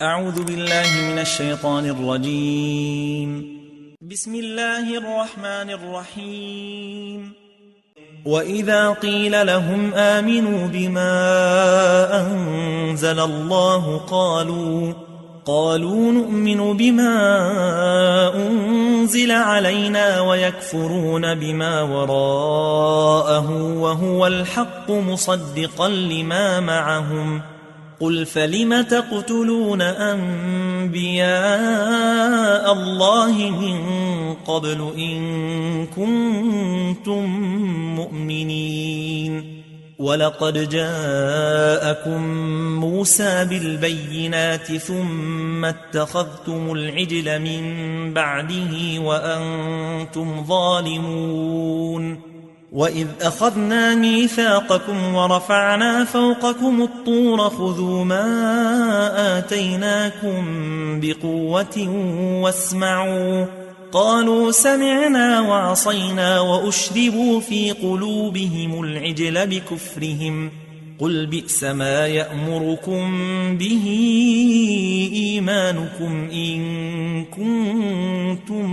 أعوذ بالله من الشيطان الرجيم. بسم الله الرحمن الرحيم. وإذا قيل لهم آمنوا بما أنزل الله قالوا نؤمن بما أنزل علينا ويكفرون بما وراءه وهو الحق مصدقا لما معهم. قل فلم تقتلون أنبياء الله من قبل إن كنتم مؤمنين. ولقد جاءكم موسى بالبينات ثم اتخذتم العجل من بعده وأنتم ظالمون. وإذ أخذنا ميثاقكم ورفعنا فوقكم الطور خذوا ما آتيناكم بقوة واسمعوا. قالوا سمعنا وعصينا وأشربوا في قلوبهم العجل بكفرهم. قل بئس ما يأمركم به إيمانكم إن كنتم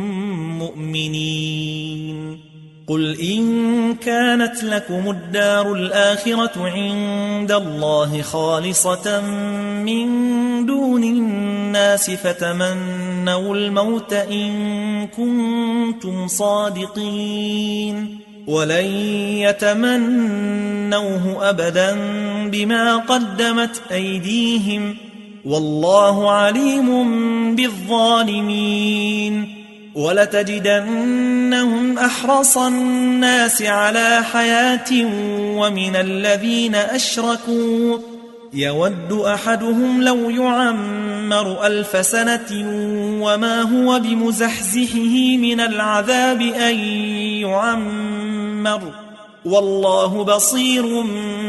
مؤمنين. قل إن كانت لكم الدار الآخرة عند الله خالصة من دون الناس فتمنوا الموت إن كنتم صادقين. ولن يتمنوه أبدا بما قدمت أيديهم والله عليم بالظالمين. ولتجدنهم أحرص الناس على حياة ومن الذين أشركوا يود أحدهم لو يعمر 1000 سنة وما هو بمزحزحه من العذاب أن يعمر والله بصير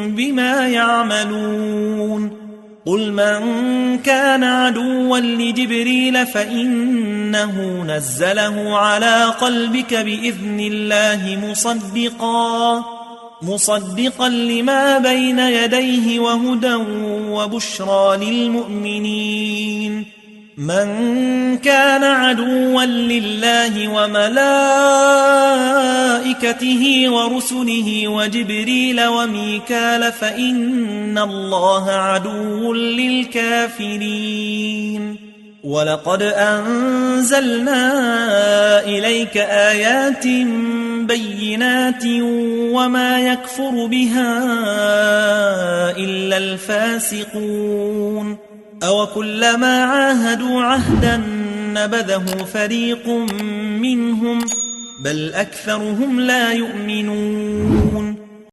بما يعملون. قل من كان عدوا لجبريل فإنه نزله على قلبك بإذن الله مصدقا لما بين يديه وهدى وبشرى للمؤمنين. من كان عدوا لله وملائكته ورسله وجبريل وميكال فإن الله عدو للكافرين. ولقد أنزلنا إليك آيات بينات وما يكفر بها إلا الفاسقون. أوكلما عاهدوا عهدا نبذه فريق منهم بل أكثرهم لا يؤمنون.